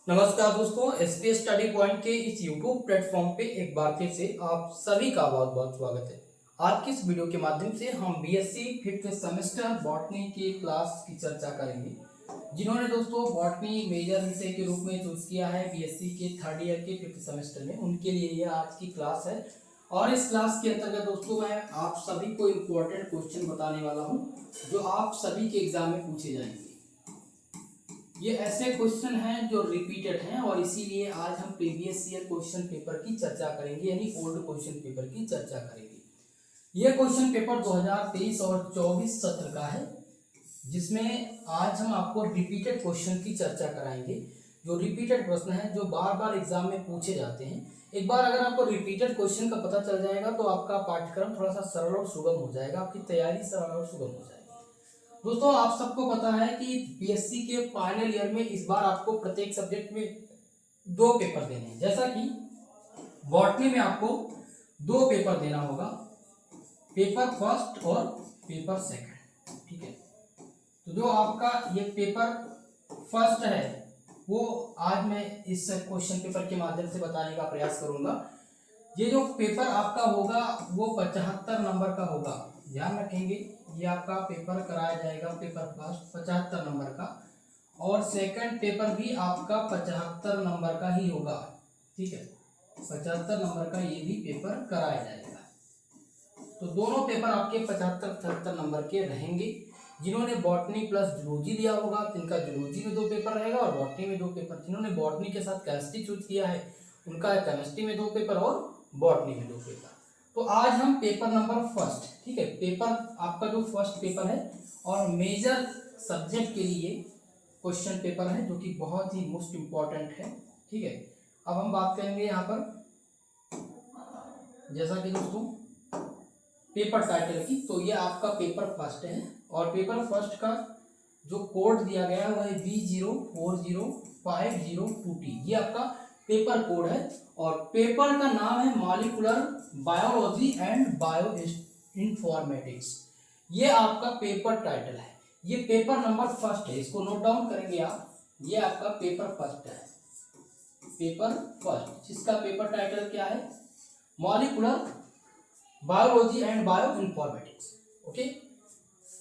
नमस्कार दोस्तों, SPS study point के इस यूट्यूब प्लेटफॉर्म पे एक बार फिर से आप सभी का बहुत बहुत स्वागत है। आज की इस वीडियो के माध्यम से हम बीएससी फिफ्थ सेमेस्टर बॉटनी की क्लास की चर्चा करेंगे। जिन्होंने दोस्तों बॉटनी मेजर विषय के रूप में चूज किया है बीएससी के थर्ड ईयर के फिफ्थ सेमेस्टर में, उनके लिए यह आज की क्लास है। और इस क्लास के अंतर्गत दोस्तों मैं आप सभी को इम्पोर्टेंट क्वेश्चन बताने वाला हूँ जो आप सभी के एग्जाम में पूछे जाएंगे। ये ऐसे क्वेश्चन हैं जो रिपीटेड हैं और इसीलिए आज हम प्रीवियस ईयर क्वेश्चन पेपर की चर्चा करेंगे, यानी ओल्ड क्वेश्चन पेपर की चर्चा करेंगे। ये क्वेश्चन पेपर 2023 और 24 सत्र का है, जिसमें आज हम आपको रिपीटेड क्वेश्चन की चर्चा कराएंगे। जो रिपीटेड प्रश्न है जो बार बार एग्जाम में पूछे जाते हैं। एक बार अगर आपको रिपीटेड क्वेश्चन का पता चल जाएगा तो आपका पाठ्यक्रम थोड़ा सा सरल और सुगम हो जाएगा, आपकी तैयारी सरल और सुगम हो जाएगी। दोस्तों आप सबको पता है कि बीएससी के फाइनल ईयर में इस बार आपको प्रत्येक सब्जेक्ट में 2 पेपर देने हैं। जैसा कि बॉटनी में आपको 2 पेपर देना होगा, पेपर फर्स्ट और पेपर सेकंड, ठीक है। तो जो आपका ये पेपर फर्स्ट है वो आज मैं इस क्वेश्चन पेपर के माध्यम से बताने का प्रयास करूंगा। ये जो पेपर आपका होगा वो 75 नंबर का होगा, ध्यान रखेंगे। ये आपका पेपर कराया जाएगा पेपर फर्स्ट 75 नंबर का, और सेकंड पेपर भी आपका 75 नंबर का ही होगा, ठीक है। 75 नंबर का ये भी पेपर कराया जाएगा। तो दोनों पेपर आपके 75-75 नंबर के रहेंगे। जिन्होंने बॉटनी प्लस जूलॉजी लिया होगा जिनका जूलॉजी में 2 पेपर रहेगा और बॉटनी में 2 पेपर। जिन्होंने बॉटनी के साथ केमिस्ट्री चूज किया है उनका केमिस्ट्री में 2 पेपर और बॉटनी में 2 पेपर। तो आज हम पेपर नंबर फर्स्ट, ठीक है, पेपर आपका जो फर्स्ट पेपर है और मेजर सब्जेक्ट के लिए क्वेश्चन पेपर है जो कि बहुत ही मोस्ट इम्पॉर्टेंट है, ठीक है। अब हम बात करेंगे यहाँ पर जैसा कि दोस्तों पेपर टाइटल की। तो ये आपका पेपर फर्स्ट है और पेपर फर्स्ट का जो कोड दिया गया है वह है B040502T। ये आपका पेपर कोड है और पेपर का नाम है molecular biology and bio informatics. ये आपका पेपर टाइटल है। ये पेपर नंबर फर्स्ट है, इसको नोट डाउन करेंगे आप। ये आपका पेपर फर्स्ट है, पेपर फर्स्ट, जिसका पेपर टाइटल क्या है, molecular biology and bio informatics, okay.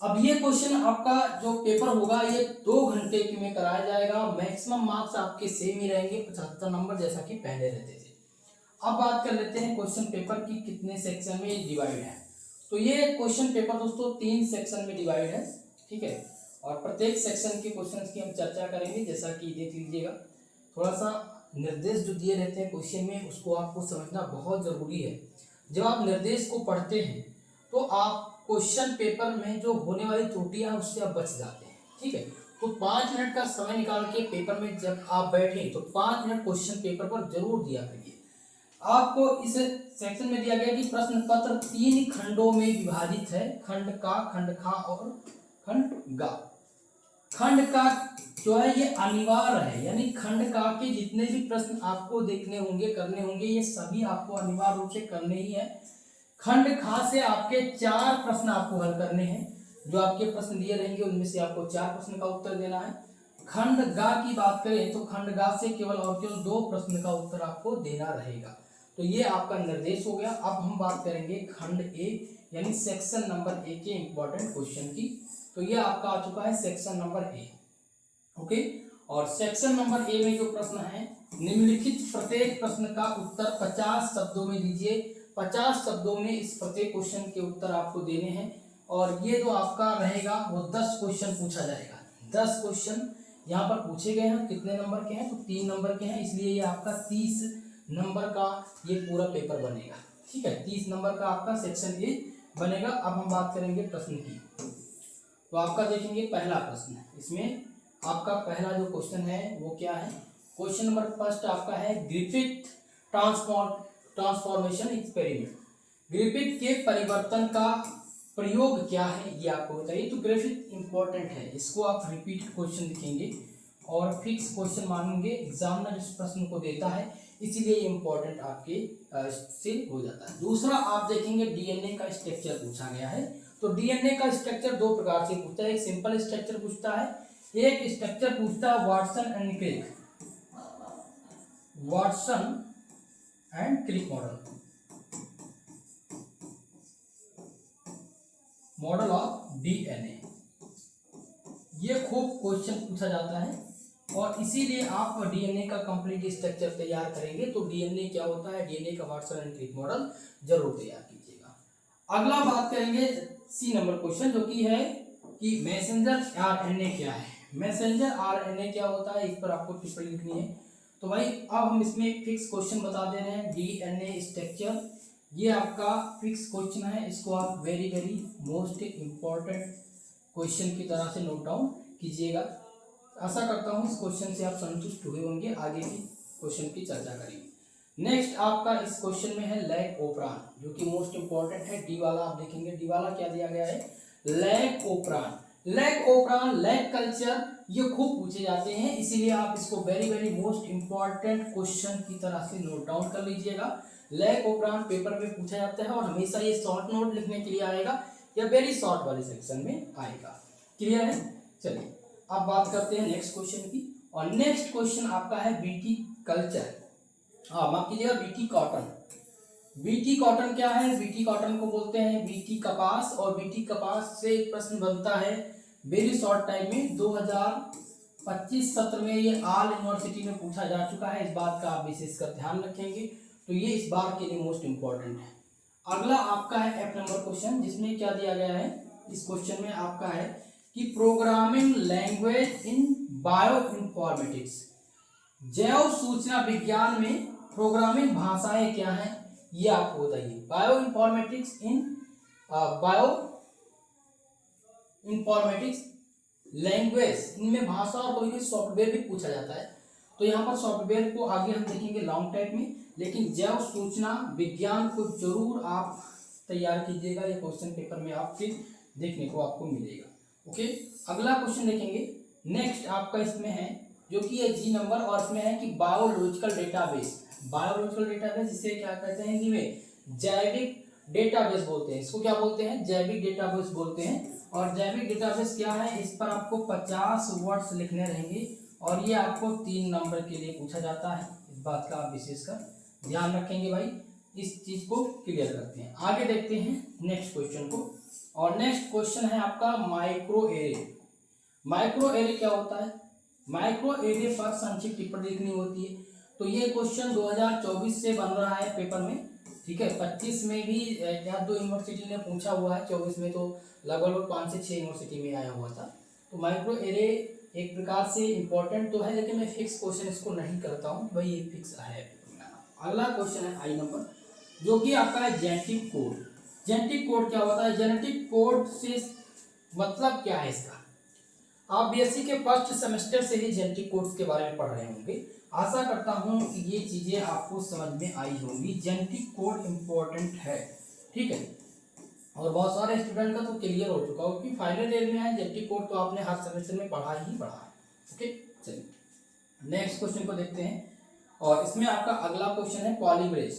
अब ये क्वेश्चन आपका जो पेपर होगा ये 2 घंटे में कराया जाएगा। मैक्सिमम मार्क्स आपके सेम ही रहेंगे, 75 नंबर जैसा कि पहले रहते थे। अब बात कर लेते हैं क्वेश्चन पेपर की कितने सेक्शन में डिवाइड है। तो ये क्वेश्चन पेपर दोस्तों 3 सेक्शन में डिवाइड है, ठीक है। और प्रत्येक सेक्शन के क्वेश्चन की हम चर्चा करेंगे। जैसा कि देख लीजिएगा, थोड़ा सा निर्देश जो दिए रहते हैं क्वेश्चन में उसको आपको समझना बहुत जरूरी है। जब आप निर्देश को पढ़ते हैं तो आप क्वेश्चन पेपर में जो होने वाली त्रुटियां उससे आप बच जाते हैं, ठीक है। तो 5 मिनट का समय निकाल के पेपर में जब आप बैठे तो 5 मिनट क्वेश्चन पेपर पर जरूर दिया करिए। आपको इस सेक्शन में दिया गया कि प्रश्न पत्र 3 खंडों में विभाजित है, खंड का, खंड खा और खंड गा। खंड का जो है ये अनिवार्य है, यानी खंड का के जितने भी प्रश्न आपको देखने होंगे, करने होंगे, ये सभी आपको अनिवार्य रूप से करने ही है। खंड खा से आपके 4 प्रश्न आपको हल करने हैं। जो आपके प्रश्न दिए रहेंगे उनमें से आपको 4 प्रश्न का उत्तर देना है। खंड गा की बात करें तो खंड गा से केवल और केवल 2 प्रश्न का उत्तर आपको देना रहेगा। तो ये आपका निर्देश हो गया। अब हम बात करेंगे खंड ए यानी सेक्शन नंबर ए के इंपॉर्टेंट क्वेश्चन की। तो ये आपका आ चुका है सेक्शन नंबर ए, ओके। और सेक्शन नंबर ए में जो प्रश्न है, निम्नलिखित प्रत्येक प्रश्न का उत्तर 50 शब्दों में दीजिए। 50 शब्दों में इस प्रत्येक क्वेश्चन के उत्तर आपको देने हैं। और ये जो आपका रहेगा वो 10 क्वेश्चन पूछा जाएगा। 10 क्वेश्चन यहाँ पर पूछे गए हैं। कितने नंबर के हैं तो 3 नंबर के हैं, इसलिए ये आपका 30 नंबर का ये पूरा पेपर बनेगा, ठीक है। 30 नंबर का आपका सेक्शन ए बनेगा। अब हम बात करेंगे प्रश्न की। तो आपका देखेंगे पहला प्रश्न है, इसमें आपका पहला जो क्वेश्चन है वो क्या है, क्वेश्चन नंबर फर्स्ट आपका है ग्रिफिथ ट्रांसफॉर्मेशन एक्सपेरिमेंट। ग्रिफिथ के परिवर्तन का प्रयोग क्या है ये आपको बताइए। तो ग्रिफिथ इंपॉर्टेंट है, इसको आप रिपीट क्वेश्चन लिखेंगे और फिक्स क्वेश्चन मानेंगे। एग्जामिनर इस प्रश्न को देता है, इसीलिए इंपॉर्टेंट आपके से हो जाता है। दूसरा आप देखेंगे डीएनए का स्ट्रक्चर पूछा गया है। तो डीएनए का स्ट्रक्चर 2 प्रकार से पूछता है। एक सिंपल स्ट्रक्चर पूछता है, एक स्ट्रक्चर पूछता है Watson and Crick. Watson and Crick model of DNA. ये खूब क्वेश्चन पूछा जाता है और इसीलिए आप डीएनए का कंप्लीट स्ट्रक्चर तैयार करेंगे तो डीएनए क्या होता है, डीएनए का वाटसन एंड क्रिक मॉडल जरूर तैयार कीजिएगा। अगला बात करेंगे सी नंबर क्वेश्चन, जो कि है कि मैसेंजर आरएनए क्या है। मैसेंजर आरएनए क्या होता है, इस पर आपको टिप्पणी लिखनी है। तो भाई अब हम इसमें एक फिक्स क्वेश्चन बता दे रहे हैं, डीएनए स्ट्रक्चर, ये आपका फिक्स क्वेश्चन है, इसको आप very very most important question की तरह से नोट डाउन कीजिएगा। आशा करता हूँ इस क्वेश्चन से आप संतुष्ट हुए होंगे, आगे की क्वेश्चन की चर्चा करेंगे। नेक्स्ट आपका इस क्वेश्चन में है लैक ओपरान, जो कि मोस्ट इंपॉर्टेंट है। डी वाला आप देखेंगे, डी वाला क्या दिया गया है, लैक ओपरान। लैक ओपरान, लैक कल्चर, ये खूब पूछे जाते हैं, इसीलिए आप इसको very very most important question की तरह से नोट डाउन कर लीजिएगा। लैक ओपरान पेपर में पूछा जाता है और हमेशा ये शॉर्ट नोट लिखने के लिए आएगा या वेरी शॉर्ट वाले सेक्शन में आएगा। क्लियर है? चलिए अब बात करते हैं नेक्स्ट क्वेश्चन की, और नेक्स्ट क्वेश्चन आपका है बीटी कल्चर, माफ कीजिएगा बीटी कॉटन। बीटी कॉटन क्या है, बीटी कॉटन को बोलते हैं बीटी कपास, और बीटी कपास से एक प्रश्न बनता है वेरी शॉर्ट टाइम में, 2025 सत्र में ये ऑल यूनिवर्सिटी में पूछा जा चुका है, इस बात का आप विशेषकर ध्यान रखेंगे, तो ये इस बार के लिए मोस्ट इंपॉर्टेंट है। अगला आपका है एफ नंबर क्वेश्चन, जिसमें क्या दिया गया है, इस क्वेश्चन में आपका है कि programming language in bio informatics, जैव सूचना विज्ञान में प्रोग्रामिंग भाषाएं क्या हैं, ये आपको बताइए। बायो इन्फॉर्मेटिक्स इन बायो इन्फॉर्मेटिक्स लैंग्वेज, इनमें भाषा और कोई सॉफ्टवेयर भी पूछा जाता है, तो यहाँ पर सॉफ्टवेयर को आगे हम देखेंगे लॉन्ग टाइप में, लेकिन जैव सूचना विज्ञान को जरूर आप तैयार कीजिएगा, ये क्वेश्चन पेपर में आपके देखने को आपको मिलेगा। ओके, अगला क्वेश्चन देखेंगे। नेक्स्ट आपका इसमें है जो कि है जी नंबर, और इसमें है कि बायोलॉजिकल डेटाबेस। बायोलॉजिकल डेटाबेस जिसे क्या कहते हैं हिंदी में, जैविक डेटाबेस बोलते हैं, इसको क्या बोलते हैं, जैविक डेटाबेस बोलते हैं। और जैविक डेटाबेस क्या है, इस पर आपको 50 वर्ड्स लिखने रहेंगे और ये आपको 3 नंबर के लिए पूछा जाता है, इस बात का आप विशेषकर ध्यान रखेंगे भाई। इस चीज को क्लियर करते हैं, आगे देखते हैं नेक्स्ट क्वेश्चन को। और नेक्स्ट क्वेश्चन है आपका माइक्रो एरे। माइक्रो एरे क्या होता है, माइक्रो एरे पर संक्षिप्त टिप्पणी लिखनी होती है। तो ये क्वेश्चन 2024 से बन रहा है पेपर में, ठीक है। 25 में भी या 2 यूनिवर्सिटी ने पूछा हुआ है, 24 में तो लगभग 5 से 6 यूनिवर्सिटी में आया हुआ था। तो माइक्रो एरे एक प्रकार से इंपॉर्टेंट तो है, लेकिन मैं फिक्स क्वेश्चन इसको नहीं करता हूँ भाई, ये फिक्स है। अगला क्वेश्चन है आई नंबर, जो कि आपका है जेनेटिक कोड। जेनेटिक कोड क्या होता है, जेनेटिक कोड से मतलब क्या है इसका, आप बीएससी के फर्स्ट सेमेस्टर से ही जेनेटिक कोड्स के बारे में पढ़ रहे होंगे। आशा करता हूं कि ये चीजें आपको समझ में आई होंगी। जेनेटिक कोड इंपॉर्टेंट है, ठीक है, और बहुत सारे स्टूडेंट का तो क्लियर हो चुका हो कि फाइनल ईयर में है, जेनेटिक कोड तो आपने हर सेमेस्टर में पढ़ा ही पढ़ा है। ओके, चलिए नेक्स्ट क्वेश्चन को देखते हैं। और इसमें आपका अगला क्वेश्चन है पॉलीमरेज।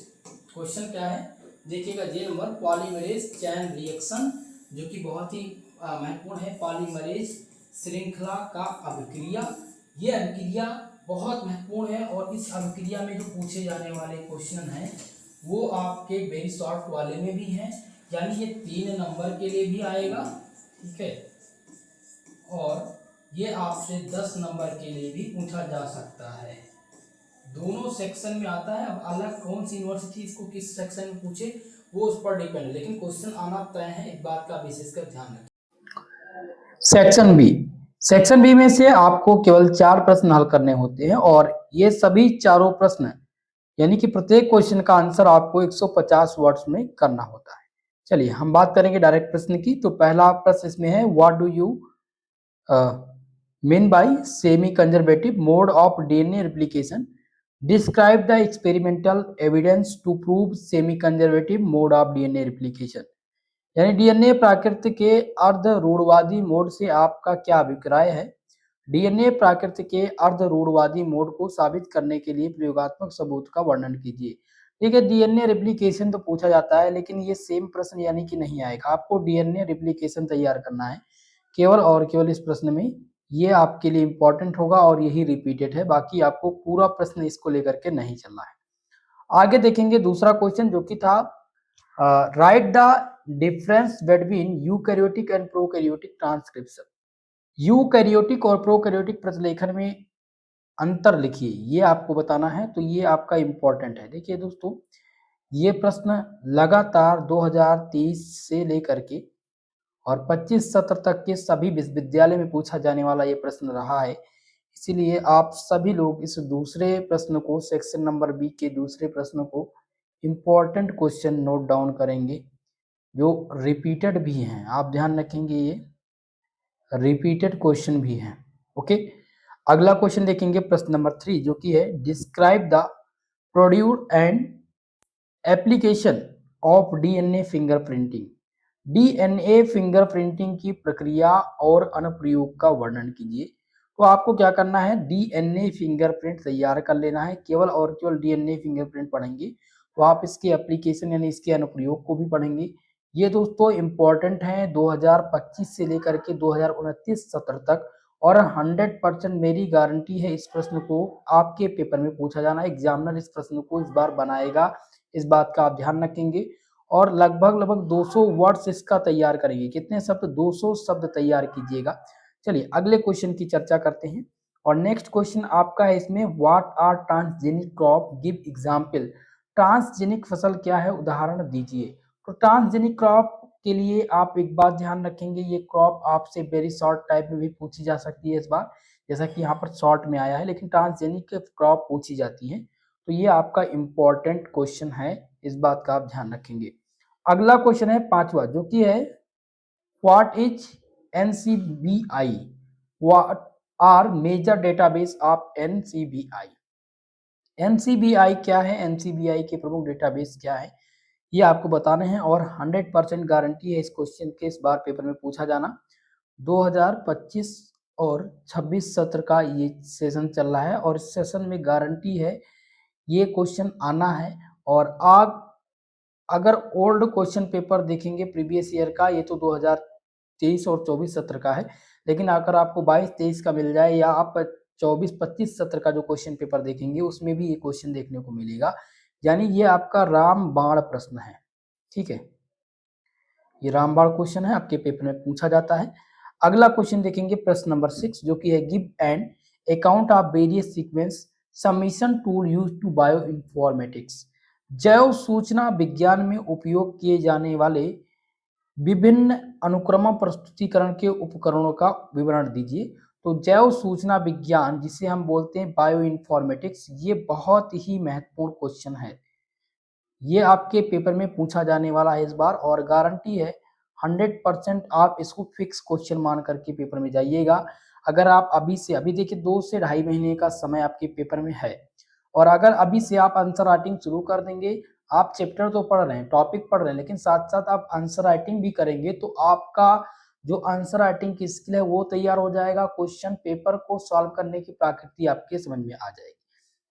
क्वेश्चन क्या है देखिएगा, जे नंबर, पॉलीमरेज चैन रिएक्शन, जो कि बहुत ही महत्वपूर्ण है। पॉलीमरेज श्रृंखला का अभिक्रिया, ये अभिक्रिया बहुत महत्वपूर्ण है, और इस अभिक्रिया में जो पूछे जाने वाले क्वेश्चन हैं वो आपके वेरी शॉर्ट वाले में भी हैं, यानी ये 3 नंबर के लिए भी आएगा, ठीक है, और ये आपसे 10 नंबर के लिए भी पूछा जा सकता है। दोनों सेक्शन में आता है। अब अलग कौन सी यूनिवर्सिटी इसको किस सेक्शन में पूछे वो उस पर डिपेंड है, लेकिन क्वेश्चन आना तय है, इस बात का विशेषकर ध्यान रखें। सेक्शन बी, सेक्शन बी में से आपको केवल 4 प्रश्न हल करने होते हैं, और ये सभी चारों प्रश्न यानी कि प्रत्येक क्वेश्चन का आंसर आपको 150 वर्ड्स में करना होता है। चलिए हम बात करेंगे डायरेक्ट प्रश्न की। तो पहला प्रश्न इसमें है, what do you mean by semi conservative mode of DNA replication, describe the experimental evidence to prove semi conservative mode of DNA replication. यानी डीएनए प्राकृतिक के अर्ध रूढ़वादी मोड से आपका क्या अभिप्राय है। डीएनए प्राकृतिक के अर्ध रूढ़वादी मोड को साबित करने के लिए प्रयोगात्मक सबूत का वर्णन कीजिए। ठीक है, डीएनए रेप्लिकेशन तो पूछा जाता है, लेकिन ये सेम प्रश्न यानी कि नहीं आएगा। आपको डीएनए रेप्लिकेशन तैयार करना है केवल और केवल इस प्रश्न में, ये आपके लिए इंपॉर्टेंट होगा और यही रिपीटेड है, बाकी आपको पूरा प्रश्न इसको लेकर के नहीं चलना है। आगे देखेंगे दूसरा क्वेश्चन जो कि था right the difference between eukaryotic and prokaryotic transcription. Eukaryotic और प्रोकैरियोटिक प्रतिलेखन में अंतर लिखिए, ये आपको बताना है, तो ये आपका इंपॉर्टेंट है। देखिए दोस्तों, ये प्रश्न लगातार 2023 से लेकर के और 25 सत्र तक के सभी विश्वविद्यालय में पूछा जाने वाला ये प्रश्न रहा है। इसीलिए आप सभी लोग इस दूसरे प्रश्न को, सेक्शन नंबर बी के दूसरे प्रश्न को इम्पोर्टेंट क्वेश्चन नोट डाउन करेंगे, जो रिपीटेड भी हैं। आप ध्यान रखेंगे, ये रिपीटेड क्वेश्चन भी हैं। ओके, अगला क्वेश्चन देखेंगे प्रश्न नंबर 3 जो कि है describe the produce and application of DNA fingerprinting. DNA fingerprinting की प्रक्रिया और अनुप्रयोग का वर्णन कीजिए। तो आपको क्या करना है, डीएनए फिंगरप्रिंट तैयार कर लेना है, केवल और केवल डीएनए फिंगरप्रिंट पढ़ेंगे, तो आप इसके एप्लीकेशन यानी इसके अनुप्रयोग को भी पढ़ेंगे। ये दोस्तों इंपॉर्टेंट है 2025 से लेकर के 2029 सत्र तक, और 100% मेरी गारंटी है इस प्रश्न को आपके पेपर में पूछा जाना। एग्जामिनर इस प्रश्न को इस बार बनाएगा, इस बात का आप ध्यान रखेंगे। और लगभग 200 वर्ड्स इसका तैयार करेंगे। कितने शब्द? 200 शब्द तैयार कीजिएगा। चलिए अगले क्वेश्चन की चर्चा करते हैं। और नेक्स्ट क्वेश्चन आपका है इसमें, what are transgenic crop, give example. Transgenic फसल क्या है, उदाहरण दीजिए। तो ट्रांसजेनिक क्रॉप के लिए आप एक बात ध्यान रखेंगे, ये क्रॉप आपसे वेरी शॉर्ट टाइप में भी पूछी जा सकती है इस बार, जैसा कि यहाँ पर शॉर्ट में आया है, लेकिन ट्रांसजेनिक क्रॉप पूछी जाती है। तो ये आपका इंपॉर्टेंट क्वेश्चन है, इस बात का आप ध्यान रखेंगे। अगला क्वेश्चन है पांचवा जो कि है what is NCBI, what are major database of NCBI. NCBI क्या है, एनसीबीआई के प्रमुख डेटाबेस क्या है, ये आपको बताने हैं। और 100% गारंटी है इस क्वेश्चन के इस बार पेपर में पूछा जाना। 2025 और 26 सत्र का ये सेशन चल रहा है और इस सेशन में गारंटी है ये क्वेश्चन आना है। और आप अगर ओल्ड क्वेश्चन पेपर देखेंगे प्रीवियस ईयर का, ये तो 2023 और 24 सत्र का है, लेकिन अगर आपको 22-23 का मिल जाए, या आप 24-25 सत्र का जो क्वेश्चन पेपर देखेंगे उसमें भी ये क्वेश्चन देखने को मिलेगा। यानी ये आपका रामबाण प्रश्न है, ठीक है, ये रामबाण क्वेश्चन है, आपके पेपर में पूछा जाता है। अगला क्वेश्चन देखेंगे प्रश्न नंबर 6 जो कि है give an account of various sequence submission tool use to bioinformatics. जैव सूचना विज्ञान में उपयोग किए जाने वाले विभिन्न अनुक्रम प्रस्तुतिकरण के उपकरणों का विवरण दीजिए। तो जैव सूचना विज्ञान, जिसे हम बोलते हैं बायो इन्फॉर्मेटिक्स, ये बहुत ही महत्वपूर्ण क्वेश्चन है। ये आपके पेपर में पूछा जाने वाला है इस बार, और गारंटी है 100% आप इसको फिक्स क्वेश्चन मान करके पेपर में जाइएगा। अगर आप अभी से, अभी देखिए 2 से ढाई महीने का समय आपके पेपर में है, और अगर अभी से आप आंसर राइटिंग शुरू कर देंगे, आप चैप्टर तो पढ़ रहे हैं, टॉपिक पढ़ रहे हैं, लेकिन साथ साथ आप आंसर राइटिंग भी करेंगे, तो आपका जो आंसर राइटिंग की स्किल है वो तैयार हो जाएगा। क्वेश्चन पेपर को सॉल्व करने की प्रकृति आपके समझ में आ जाएगी,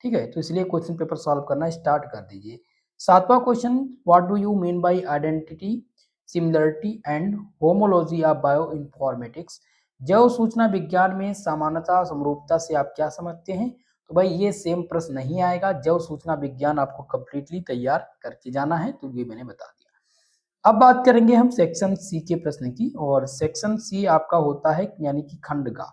ठीक है। तो इसलिए क्वेश्चन पेपर सॉल्व करना स्टार्ट कर दीजिए। सातवां question, what do you mean bye identity, similarity and homology of bio informatics. जैव सूचना विज्ञान में समानता समरूपता से आप क्या समझते हैं। तो भाई ये सेम प्रश्न नहीं आएगा, जैव सूचना विज्ञान आपको कंप्लीटली तैयार करके जाना है, तो ये मैंने बता दिया। अब बात करेंगे हम सेक्शन सी के प्रश्न की, और सेक्शन सी आपका होता है यानी कि खंड का।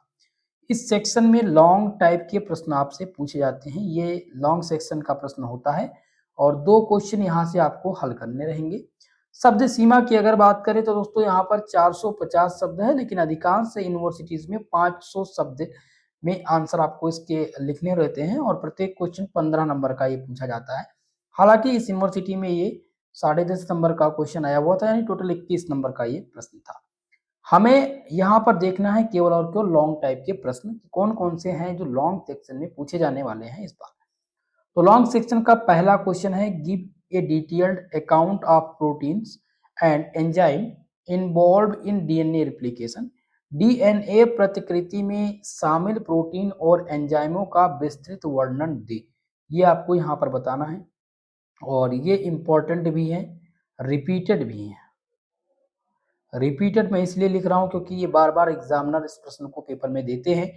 इस सेक्शन में लॉन्ग टाइप के प्रश्न आपसे पूछे जाते हैं, ये लॉन्ग सेक्शन का प्रश्न होता है, और 2 क्वेश्चन यहाँ से आपको हल करने रहेंगे। शब्द सीमा की अगर बात करें तो दोस्तों यहाँ पर 450 शब्द है, लेकिन अधिकांश यूनिवर्सिटीज में 500 शब्द में आंसर आपको इसके लिखने रहते हैं, और प्रत्येक क्वेश्चन 15 नंबर का ये पूछा जाता है। हालांकि इस यूनिवर्सिटी में ये 10.5 नंबर का क्वेश्चन आया हुआ था, यानी टोटल 21 नंबर का ये प्रश्न था। हमें यहाँ पर देखना है केवल और केवल लॉन्ग टाइप के प्रश्न कौन कौन से हैं जो लॉन्ग सेक्शन में पूछे जाने वाले हैं इस बार। तो लॉन्ग सेक्शन का पहला क्वेश्चन है, give a detailed account of proteins and enzyme involve in DNA replication. DNA प्रतिकृति में शामिल प्रोटीन और एंजाइमों का विस्तृत वर्णन दे। ये आपको यहाँ पर बताना है, और ये इंपॉर्टेंट भी है, रिपीटेड भी है। रिपीटेड मैं इसलिए लिख रहा हूँ क्योंकि ये बार बार एग्जामिनर इस प्रश्न को पेपर में देते हैं,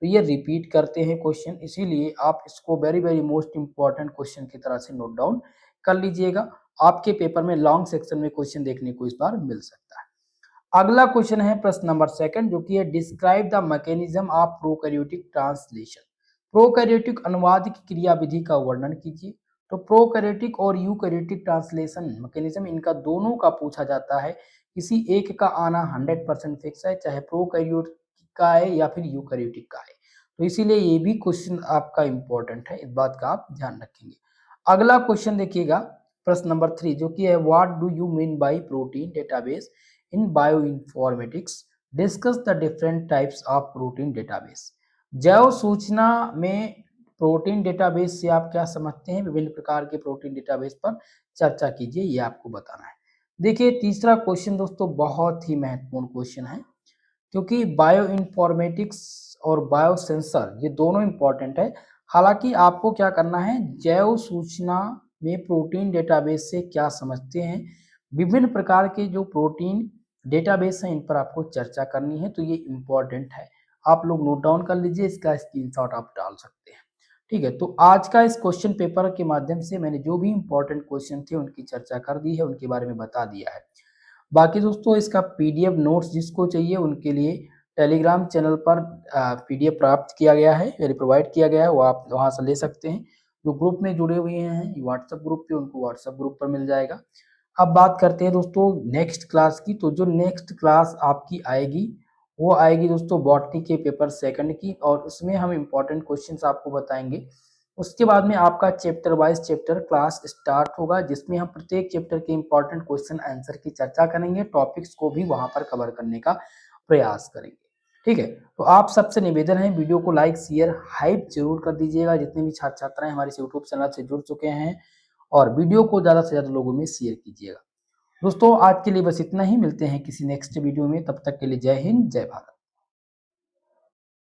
तो ये रिपीट करते हैं क्वेश्चन, इसीलिए आप इसको very very most important question की तरह से नोट डाउन कर लीजिएगा। आपके पेपर में लॉन्ग सेक्शन में क्वेश्चन देखने को इस बार मिल सकता है। अगला क्वेश्चन है प्रश्न नंबर 2 जो कि है describe the mechanism of prokaryotic translation. Prokaryotic अनुवाद की क्रिया विधि का वर्णन कीजिए। तो प्रोकैरियोटिक और यूकैरियोटिक ट्रांसलेशन मैकेनिज्म इनका दोनों का पूछा जाता है। किसी एक का आना 100% फिक्स है, चाहे प्रोकैरियोटिक का है या फिर यूकैरियोटिक का है, तो इसीलिए ये भी क्वेश्चन आपका इंपॉर्टेंट है, इस बात का आप ध्यान रखेंगे। अगला क्वेश्चन देखिएगा प्रश्न नंबर 3 जो कि है what do you mean bye protein database in bioinformatics, discuss the different types of protein database. जैव सूचना में प्रोटीन डेटाबेस से आप क्या समझते हैं, विभिन्न प्रकार के प्रोटीन डेटाबेस पर चर्चा कीजिए, ये आपको बताना है। देखिए तीसरा क्वेश्चन दोस्तों बहुत ही महत्वपूर्ण क्वेश्चन है, क्योंकि बायो इन्फॉर्मेटिक्स और बायो सेंसर ये दोनों इंपॉर्टेंट है। हालांकि आपको क्या करना है, जैव सूचना में प्रोटीन डेटाबेस से क्या समझते हैं, विभिन्न प्रकार के जो प्रोटीन डेटाबेस हैं इन पर आपको चर्चा करनी है, तो ये इंपॉर्टेंट है। आप लोग नोट डाउन कर लीजिए, इसका स्क्रीनशॉट आप डाल सकते हैं। ठीक है, तो आज का इस क्वेश्चन पेपर के माध्यम से मैंने जो भी इंपॉर्टेंट क्वेश्चन थे उनकी चर्चा कर दी है, उनके बारे में बता दिया है। बाकी दोस्तों इसका पीडीएफ नोट्स जिसको चाहिए उनके लिए टेलीग्राम चैनल पर पीडीएफ प्राप्त किया गया है, यानी प्रोवाइड किया गया है, वो आप वहां से ले सकते हैं। जो ग्रुप में जुड़े हुए हैं व्हाट्सएप ग्रुप पे, उनको व्हाट्सएप ग्रुप पर मिल जाएगा। अब बात करते हैं दोस्तों नेक्स्ट क्लास की। तो जो नेक्स्ट क्लास आपकी आएगी वो आएगी दोस्तों बॉटनी के पेपर 2 की, और उसमें हम इंपॉर्टेंट क्वेश्चंस आपको बताएंगे। उसके बाद में आपका chapter wise chapter class start होगा, जिसमें हम प्रत्येक चैप्टर के इंपॉर्टेंट क्वेश्चन आंसर की चर्चा करेंगे, टॉपिक्स को भी वहां पर कवर करने का प्रयास करेंगे। ठीक है, तो आप सबसे निवेदन है वीडियो को लाइक शेयर हाइप जरूर कर दीजिएगा, जितने भी छात्र छात्राएं हमारे यूट्यूब चैनल से जुड़ चुके हैं, और वीडियो को ज्यादा से ज्यादा लोगों में शेयर कीजिएगा। दोस्तों आज के लिए बस इतना ही, मिलते हैं किसी नेक्स्ट वीडियो में, तब तक के लिए जय हिंद जय भारत।